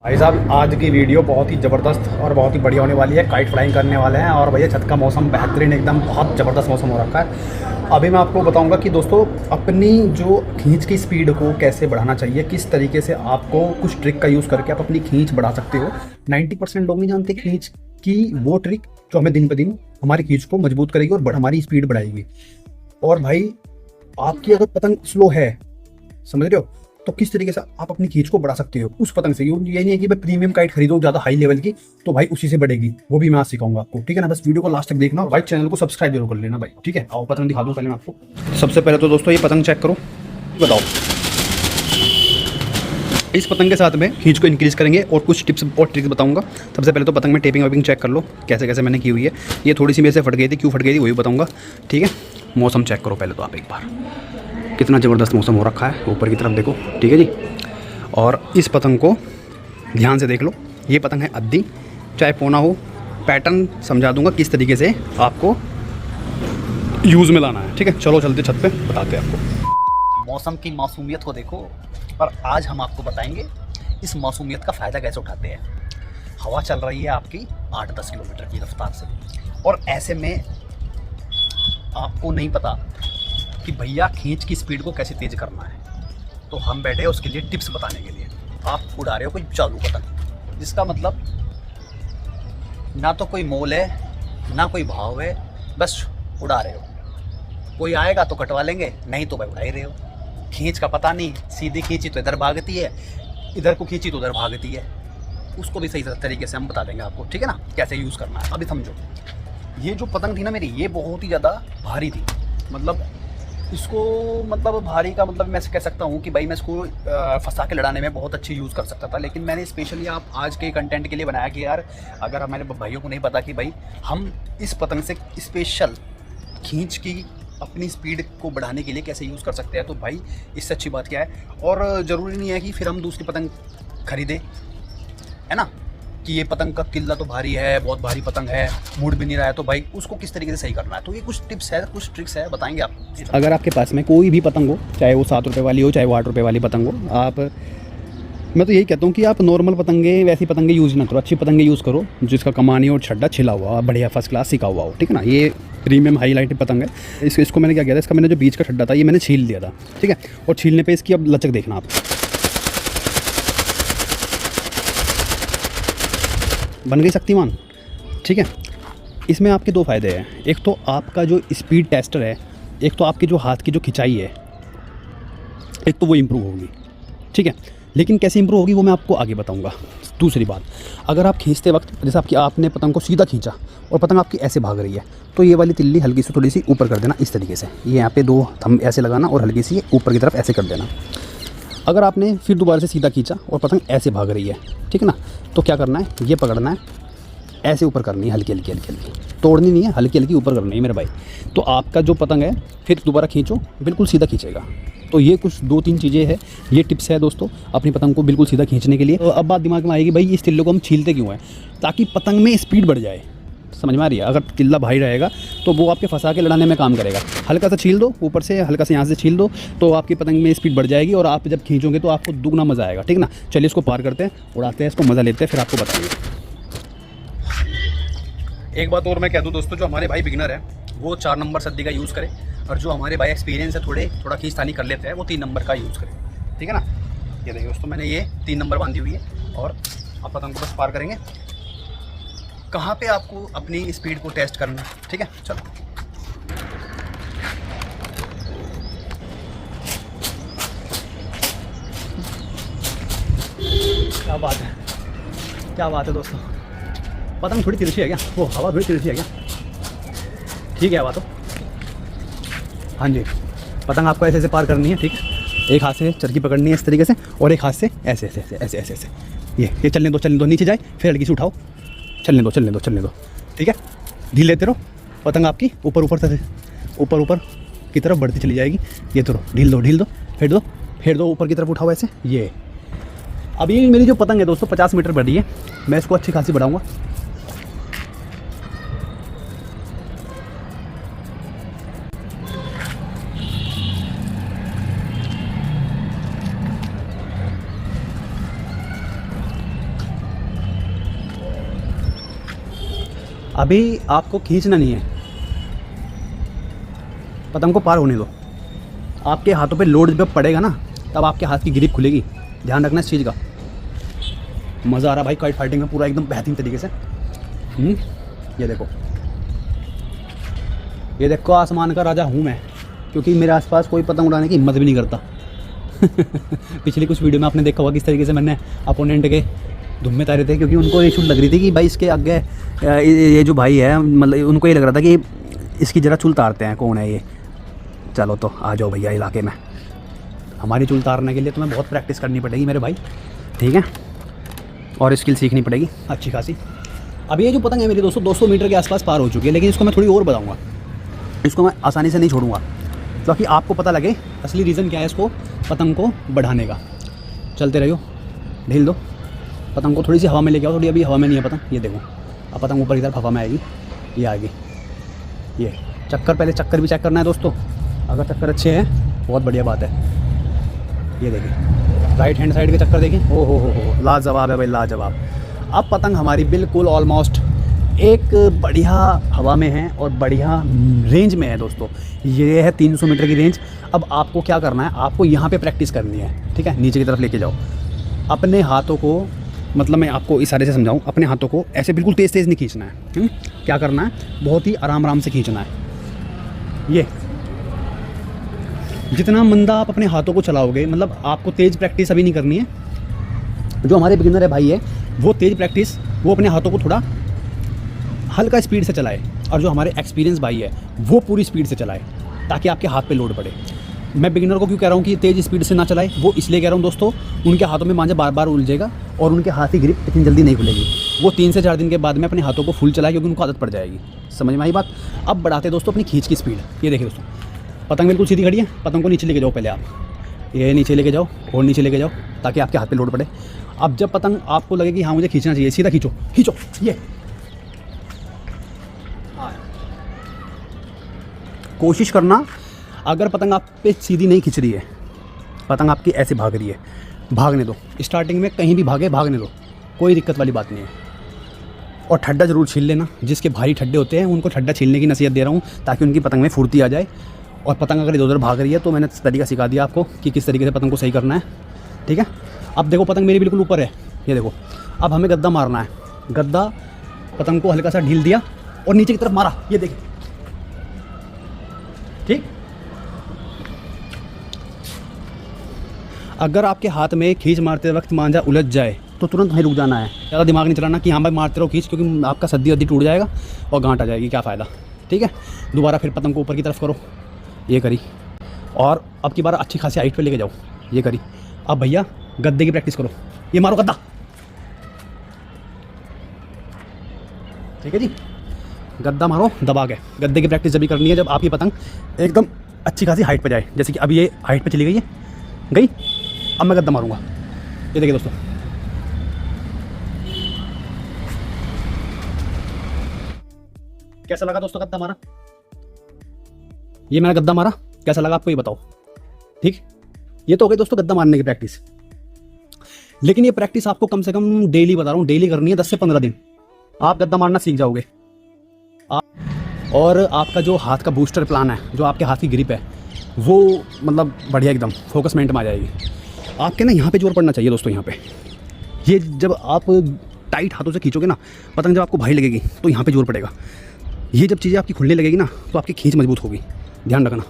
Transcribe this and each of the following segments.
भाई साहब आज की वीडियो बहुत ही ज़बरदस्त और बहुत ही बढ़िया होने वाली है। काइट फ्लाइंग करने वाले हैं और भैया छत का मौसम बेहतरीन, एकदम बहुत ज़बरदस्त मौसम हो रखा है। अभी मैं आपको बताऊंगा कि दोस्तों अपनी जो खींच की स्पीड को कैसे बढ़ाना चाहिए, किस तरीके से आपको कुछ ट्रिक का यूज़ करके आप अपनी खींच बढ़ा सकते हो। 90% लोग नहीं जानते खींच की वो ट्रिक जो हमें दिन ब दिन हमारी खींच को मजबूत करेगी और हमारी स्पीड बढ़ाएगी। और भाई आपकी अगर पतंग स्लो है, समझ रहे हो, तो किस तरीके से आप अपनी खींच को बढ़ा सकते हो उस पतंग से। ये नहीं है कि भाई प्रीमियम काइट खरीदो ज़्यादा हाई लेवल की तो भाई उसी से बढ़ेगी, वो भी मैं आज सिखाऊंगा आपको, ठीक है ना। बस वीडियो को लास्ट तक देखना और भाई चैनल को सब्सक्राइब जरूर कर लेना भाई, ठीक है। आओ पतंग दिखा दूँ पहले मैं आपको। सबसे पहले तो दोस्तों ये पतंग चेक करो, बताओ इस पतंग के साथ में खींच को इंक्रीज करेंगे और कुछ टिप्स और ट्रिक्स बताऊंगा। सबसे पहले तो पतंग में टेपिंग वेपिंग चेक कर लो कैसे कैसे मैंने की हुई है। ये थोड़ी सी मेरे से फट गई थी, क्यों फट गई थी वही बताऊंगा, ठीक है। मौसम चेक करो पहले तो आप एक बार, कितना ज़बरदस्त मौसम हो रखा है, ऊपर की तरफ देखो, ठीक है जी। और इस पतंग को ध्यान से देख लो, ये पतंग है अद्दी, चाहे पोना हो, पैटर्न समझा दूंगा किस तरीके से आपको यूज़ में लाना है, ठीक है। चलो चलते छत पे बताते हैं आपको। मौसम की मासूमियत को देखो, और आज हम आपको बताएंगे इस मासूमियत का फ़ायदा कैसे उठाते हैं। हवा चल रही है आपकी 8-10 किलोमीटर की रफ्तार से, और ऐसे में आपको नहीं पता कि भैया खींच की स्पीड को कैसे तेज़ करना है, तो हम बैठे हैं उसके लिए टिप्स बताने के लिए। आप उड़ा रहे हो कोई चालू पतंग, जिसका मतलब ना तो कोई मोल है ना कोई भाव है, बस उड़ा रहे हो। कोई आएगा तो कटवा लेंगे, नहीं तो भाई उड़ा ही रहे हो। खींच का पता नहीं, सीधी खींची तो इधर भागती है, इधर को खींची तो उधर भागती है। उसको भी सही तरीके से हम बता देंगे आपको, ठीक है ना, कैसे यूज़ करना है। अभी समझो, ये जो पतंग थी ना मेरी, ये बहुत ही ज़्यादा भारी थी। मतलब इसको, मतलब भारी का मतलब मैं कह सकता हूँ कि भाई मैं इसको फंसा के लड़ाने में बहुत अच्छी यूज़ कर सकता था, लेकिन मैंने स्पेशली आप आज के कंटेंट के लिए बनाया कि यार अगर हमारे भाइयों को नहीं पता कि भाई हम इस पतंग से स्पेशल खींच की अपनी स्पीड को बढ़ाने के लिए कैसे यूज़ कर सकते हैं, तो भाई इससे अच्छी बात क्या है। और ज़रूरी नहीं है कि फिर हम दूसरी पतंग खरीदें, है ना, कि ये पतंग का किल्ला तो भारी है, बहुत भारी पतंग है, मुड़ भी नहीं रहा है, तो भाई उसको किस तरीके से सही करना है। तो ये कुछ टिप्स है, कुछ ट्रिक्स है, बताएंगे आपको। अगर आपके पास में कोई भी पतंग हो, चाहे वो 7 रुपये वाली हो चाहे वो 8 रुपये वाली पतंग हो, आप, मैं तो यही कहता हूँ कि आप नॉर्मल पतंगे, वैसी पतंगे यूज़ ना करो, अच्छी पतंगे यूज़ करो जिसका कमानी और छड्डा छिला हुआ, बढ़िया फर्स्ट क्लास सिका हुआ हो, ठीक है ना। ये प्रीमियम हाईलाइट पतंग है। इसको मैंने क्या किया था, इसका मैंने जो बीच का छड्डा था ये मैंने छील दिया था, ठीक है। और छीलने पे इसकी अब लचक देखना आप, बन गई शक्तिमान, ठीक है। इसमें आपके 2 फ़ायदे हैं, एक तो आपका जो स्पीड टेस्टर है, एक तो आपकी जो हाथ की जो खिंचाई है, एक तो वो इम्प्रूव होगी, ठीक है। लेकिन कैसे इम्प्रूव होगी वो मैं आपको आगे बताऊंगा। दूसरी बात, अगर आप खींचते वक्त जैसे आपने पतंग को सीधा खींचा और पतंग आपकी ऐसे भाग रही है, तो ये वाली तिल्ली हल्की सी थोड़ी सी ऊपर कर देना इस तरीके से, ये यहाँ पे 2 थंब ऐसे लगाना और हल्की सी ये ऊपर की तरफ ऐसे कर देना। अगर आपने फिर दोबारा से सीधा खींचा और पतंग ऐसे भाग रही है, ठीक है ना, तो क्या करना है, ये पकड़ना है, ऐसे ऊपर करनी है, हल्की हल्की हल्की हल्की, तोड़नी नहीं है, हल्की हल्की ऊपर करनी है मेरे भाई। तो आपका जो पतंग है फिर दोबारा खींचो, बिल्कुल सीधा खींचेगा। तो ये कुछ 2-3 चीज़ें हैं, ये टिप्स है दोस्तों अपनी पतंग को बिल्कुल सीधा खींचने के लिए। तो अब बात दिमाग में आएगी, भाई इस तिल्ले को हम छीलते क्यों हैं, ताकि पतंग में स्पीड बढ़ जाए। समझ में आ रही है, अगर तिल्ला भारी रहेगा तो वो आपके फंसा के लड़ाने में काम करेगा। हल्का सा छील दो, ऊपर से हल्का सा यहाँ से छील दो, तो आपकी पतंग में स्पीड बढ़ जाएगी और आप जब खींचोगे तो आपको दुगना मज़ा आएगा, ठीक ना। चलिए इसको पार करते हैं, उड़ाते हैं इसको, मज़ा लेते हैं, फिर आपको बताएंगे। एक बात और मैं कह दूँ दोस्तों, जो हमारे भाई बिगिनर है वो 4 नंबर सद्दी का यूज़ करें, और जो हमारे भाई एक्सपीरियंस है थोड़ा खींचतानी कर लेते हैं वो 3 नंबर का यूज़ करें, ठीक है ना। ये देखिए दोस्तों, मैंने ये 3 नंबर बांधी हुई है और आप पतंग को बस पार करेंगे। कहाँ पे आपको अपनी स्पीड को टेस्ट करना है, ठीक है। चलो क्या बात है, क्या बात है दोस्तों, पतंग थोड़ी तिरछी है क्या, वो हवा थोड़ी तिरछी है क्या, ठीक है हवा तो। हाँ जी, पतंग आपको ऐसे ऐसे पार करनी है, ठीक। एक हाथ से चरखी पकड़नी है इस तरीके से, और एक हाथ से ऐसे ऐसे ऐसे ऐसे ऐसे ऐसे, ये चलने दो, नीचे जाए, फिर हल्की से उठाओ, चलने दो, ठीक है। ढील लेते रहो, पतंग आपकी ऊपर की तरफ बढ़ती चली जाएगी। ये तो ढील दो, फेर दो, ऊपर की तरफ उठाओ ऐसे। ये अभी मेरी जो पतंग है दोस्तों 50 मीटर बढ़ी है, मैं इसको अच्छी खासी बढ़ाऊँगा। अभी आपको खींचना नहीं है, पतंग को पार होने दो। आपके हाथों पे लोड जब पड़ेगा ना, तब आपके हाथ की ग्रिप खुलेगी। ध्यान रखना इस चीज़ का। मज़ा आ रहा भाई काइट फाइटिंग में पूरा एकदम बेहतरीन तरीके से। ये देखो आसमान का राजा हूँ मैं, क्योंकि मेरे आसपास कोई पतंग उड़ाने की हिम्मत भी नहीं करता। पिछली कुछ वीडियो में आपने देखा होगा किस तरीके से मैंने अपोनेंट के धुम में तारे थे, क्योंकि उनको ये शूट लग रही थी कि भाई इसके आगे ये जो भाई है, मतलब उनको ये लग रहा था कि इसकी ज़रा चुल तारते हैं, कौन है ये। चलो तो आ जाओ भैया इलाके में। हमारी चुल तारने के लिए तुम्हें बहुत प्रैक्टिस करनी पड़ेगी मेरे भाई, ठीक है, और स्किल सीखनी पड़ेगी अच्छी खासी। अब ये जो पतंग है मेरी दोस्तों 200 मीटर के आसपास पार हो चुकी है, लेकिन इसको मैं थोड़ी और बताऊँगा। इसको मैं आसानी से नहीं छोड़ूंगा, ताकि आपको पता लगे असली रीज़न क्या है इसको पतंग को बढ़ाने का। चलते रहियो, ढील दो पतंग को, थोड़ी सी हवा में लेके आओ। थोड़ी अभी हवा में नहीं है पतंग, ये देखो अब पतंग ऊपर की तरफ हवा में आएगी, ये आएगी। ये चक्कर, पहले चक्कर भी चेक करना है दोस्तों। अगर चक्कर अच्छे हैं बहुत बढ़िया बात है। ये देखिए राइट हैंड साइड के चक्कर देखिए, ओ हो लाजवाब है भाई, लाजवाब। अब पतंग हमारी बिल्कुल ऑलमोस्ट एक बढ़िया हवा में है और बढ़िया रेंज में है दोस्तों। ये है 300 मीटर की रेंज। अब आपको क्या करना है, आपको यहाँ पे प्रैक्टिस करनी है, ठीक है। नीचे की तरफ लेके जाओ अपने हाथों को, मतलब मैं आपको इशारे से समझाऊँ। अपने हाथों को ऐसे बिल्कुल तेज़ तेज़ नहीं खींचना है, क्या करना है, बहुत ही आराम आराम से खींचना है। ये जितना मंदा आप अपने हाथों को चलाओगे, मतलब आपको तेज़ प्रैक्टिस अभी नहीं करनी है। जो हमारे बिगिनर है भाई है, वो तेज़ प्रैक्टिस, वो अपने हाथों को थोड़ा हल्का स्पीड से चलाए, और जो हमारे एक्सपीरियंस भाई है वो पूरी स्पीड से चलाए, ताकि आपके हाथ पे लोड पड़े। मैं बिगिनर को क्यों कह रहा हूँ कि तेज़ स्पीड से ना चलाए, वो इसलिए कह रहा हूँ दोस्तों, उनके हाथों में मांझा बार बार उलझेगा और उनके हाथ की ग्रिप इतनी जल्दी नहीं खुलेगी। वो 3 से 4 दिन के बाद में अपने हाथों को फुल चलाए, क्योंकि उनको आदत पड़ जाएगी। समझ में आई बात। अब बढ़ाते दोस्तों अपनी खींच की स्पीड। ये देखिए दोस्तों, पतंग बिल्कुल सीधी खड़ी है, पतंग को नीचे लेके जाओ पहले आप, ये नीचे लेके जाओ और नीचे लेके जाओ, ताकि आपके हाथ पे लोड पड़े। अब जब पतंग आपको लगे कि हाँ मुझे खींचना चाहिए, सीधा खींचो खींचो। ये कोशिश करना, अगर पतंग आप पे सीधी नहीं खींच रही है, पतंग आपकी ऐसे भाग रही है, भागने दो। स्टार्टिंग में कहीं भी भागने दो, कोई दिक्कत वाली बात नहीं है। और ठड्डा ज़रूर छील लेना। जिसके भारी ठड्डे होते हैं उनको ठड्डा छीलने की नसीहत दे रहा हूँ, ताकि उनकी पतंग में फुर्ती आ जाए। और पतंग अगर इधर उधर भाग रही है तो मैंने तरीका सिखा दिया आपको कि किस तरीके से पतंग को सही करना है, ठीक है। अब देखो पतंग मेरी बिल्कुल ऊपर है, ये देखो। अब हमें गद्दा मारना है। गद्दा पतंग को हल्का सा ढील दिया और नीचे की तरफ मारा, ये देखिए, ठीक। अगर आपके हाथ में खींच मारते वक्त मांझा उलझ जाए तो तुरंत वहीं रुक जाना है। ज़्यादा दिमाग नहीं चलाना कि हाँ भाई मारते रहो खींच, क्योंकि आपका सद्दी वद्दी टूट जाएगा और गांठ आ जाएगी, क्या फ़ायदा, ठीक है। दोबारा फिर पतंग को ऊपर की तरफ करो, ये करी, और अब की बार अच्छी खासी हाइट पे लेके जाओ, ये करी। अब भैया गद्दे की प्रैक्टिस करो, ये मारो गद्दा, ठीक है जी। गद्दा मारो दबा के। गद्दे की प्रैक्टिस जब भी करनी है जब आपकी पतंग एकदम अच्छी खासी हाइट पे जाए। जैसे कि अभी ये हाइट पे चली गई है, गई। अब मैं गद्दा मारूंगा, ये देखिए दोस्तों। कैसा लगा दोस्तों गद्दा मारा? ये मैंने गद्दा मारा, कैसा लगा आपको ये बताओ, ठीक। ये तो हो गई दोस्तों गद्दा मारने की प्रैक्टिस। लेकिन ये प्रैक्टिस आपको कम से कम डेली बता रहा हूँ, डेली करनी है। 10 से 15 दिन आप गद्दा मारना सीख जाओगे। और आपका जो हाथ का बूस्टर प्लान है, जो आपके हाथ की ग्रिप है, वो मतलब बढ़िया एकदम फोकसमेंट में आ जाएगी। आपके ना यहाँ पे जोर पड़ना चाहिए दोस्तों, यहाँ पे। ये जब आप टाइट हाथों से खींचोगे ना पतंग, जब आपको भारी लगेगी तो यहाँ पे जोर पड़ेगा। ये जब चीज़ें आपकी खुलने लगेगी ना तो आपकी खींच मजबूत होगी, ध्यान रखना।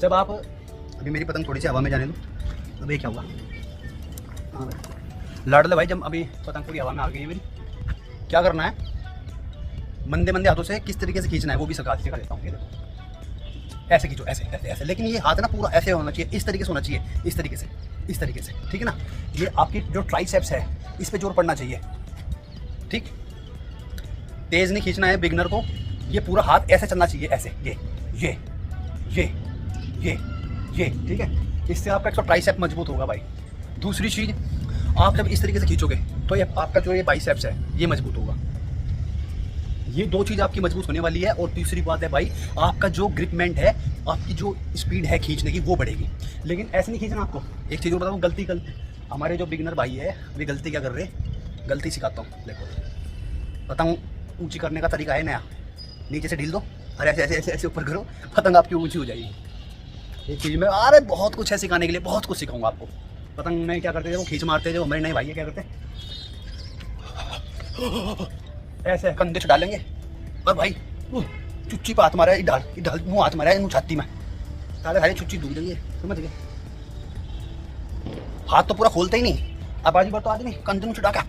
जब आप अभी मेरी पतंग थोड़ी सी हवा में जाने दो, अब ये क्या हुआ, हाँ लड़ ले भाई। जब अभी पतंग पूरी हवा में आ गई है मेरी, क्या करना है, मंदे मंदे हाथों से किस तरीके से खींचना है वो भी सिखा देता हूँ। ऐसे खींचो, ऐसे ऐसे ऐसे, लेकिन ये हाथ ना पूरा ऐसे होना चाहिए, इस तरीके से होना चाहिए, इस तरीके से, इस तरीके से, ठीक है ना। ये आपकी जो ट्राइसेप्स है इस पे जोर पड़ना चाहिए, ठीक। तेज नहीं खींचना है बिगिनर को, ये पूरा हाथ ऐसे चलना चाहिए, ऐसे, ये ये ये ये ये, ठीक है। इससे आपका एक तो ट्राइसेप मजबूत होगा भाई। दूसरी चीज़, आप जब इस तरीके से खींचोगे तो ये आपका जो ये बाइसेप्स है ये मजबूत होगा। ये 2 चीज़ आपकी मजबूत होने वाली है। और तीसरी बात है भाई, आपका जो ग्रिपमेंट है, आपकी जो स्पीड है खींचने की वो बढ़ेगी। लेकिन ऐसे नहीं खींचना आपको। एक चीज़ और बताऊँ, गलती हमारे जो बिगिनर भाई है वे गलती क्या कर रहे, गलती सिखाता हूँ। देखो पतंग ऊंची करने का तरीका है नया। नीचे से ढील दो और ऐसे ऐसे ऐसे ऐसे ऊपर करो, पतंग आपकी ऊंची हो जाएगी। एक चीज़ में अरे बहुत कुछ है सिखाने के लिए, बहुत कुछ सिखाऊंगा आपको। पतंग में क्या करते थे वो खींच मारते जो हमारे नए भाई है क्या करते ऐसे कंधे से डालेंगे और भाई चुच्ची पे हाथ मारा है, इधर मुँह हाथ मारा है मुँह छाती में, सारे सारे चुच्ची डूब रही है, समझ गए। हाथ तो पूरा खोलते ही नहीं, अब बाजी बार तो आदमी कंधे में चढ़ा के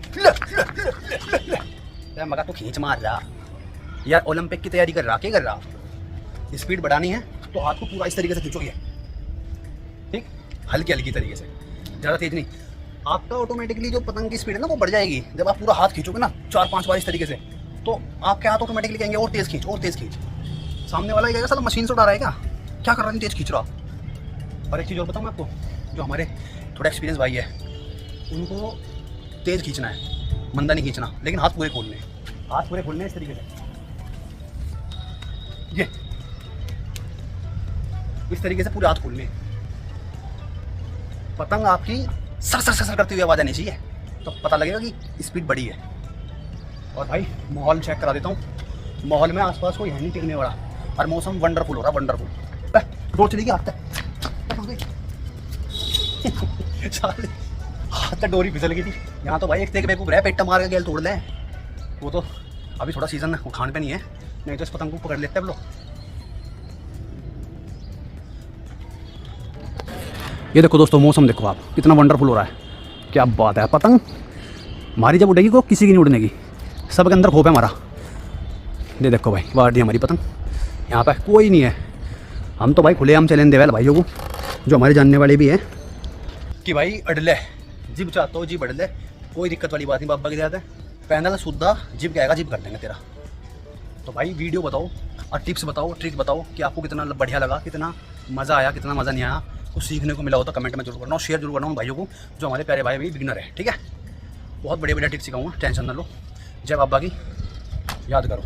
मगा तो खींच मार रहा यार, ओलंपिक की तैयारी कर रहा, क्या कर रहा। स्पीड बढ़ानी है तो हाथ को पूरा इस तरीके से खींचोगे, ठीक, हल्की हल्की तरीके से, ज़्यादा तेज नहीं। आपका ऑटोमेटिकली जो पतंग की स्पीड है ना वो बढ़ जाएगी जब आप पूरा हाथ खींचोगे ना 4-5 बार इस तरीके से, तो आपके हाथ ऑटोमेटिकली कहेंगे और तेज़ खींच, और तेज़ खींच। सामने वाला कहेगा साला मशीन से उड़ा रहा है क्या कर रहा है तेज़ खींच रहा। और एक चीज़ और बताऊँ मैं आपको, जो हमारे थोड़ा एक्सपीरियंस भाई है उनको तेज़ खींचना है, मंदा नहीं खींचना, लेकिन हाथ पूरे खोलने हैं, हाथ पूरे खोलने हैं इस तरीके से, ये इस तरीके से पूरे हाथ खोलने हैं। पतंग आपकी सर सर सर करती हुई आवाज़ आनी चाहिए, तो पता लगेगा कि स्पीड बढ़ी है। और भाई माहौल चेक करा देता हूँ, माहौल में आसपास कोई है नहीं टिकने वाला, और मौसम वंडरफुल हो रहा, वंडरफुल। रोड चली गई हाथ तक हाथ तक डोरी फिसल गई थी। यहाँ तो भाई एक बेवकूफ़ रहे पेट्टा मार के गेल तोड़ ले, वो तो अभी थोड़ा सीजन उठान पे नहीं है, नहीं तो इस पतंग को पकड़ लेते हैं हम लोग। ये देखो दोस्तों मौसम देखो आप कितना वंडरफुल हो रहा है, क्या बात है। पतंग हमारी जब उड़ेगी को किसी की नहीं उड़ने की, सबके अंदर खोप है हमारा। ये देखो भाई वार दी हमारी पतंग, यहाँ पे कोई नहीं है, हम तो भाई खुले हम चैलेंज दे वाले भाइयों को जो हमारे जानने वाले भी हैं कि भाई अडले जिब चाहते हो जिब अडले, कोई दिक्कत वाली बात नहीं। बाबा की ज़्यादा है पैनल सुद्धा जिब कहेगा जिब कर देंगे तेरा। तो भाई वीडियो बताओ और टिप्स बताओ, ट्रिक बताओ कि आपको कितना बढ़िया लगा, कितना मज़ा आया, कितना मज़ा नहीं आया, कुछ सीखने को मिला हो तो कमेंट में जरूर करना और शेयर जरूर करना उन भाइयों को जो हमारे प्यारे भाई भी बिगिनर है, ठीक है। बहुत बढ़िया बढ़िया टिप्स सिखाऊंगा, टेंशन ना लो। जय बाबा की, याद करो।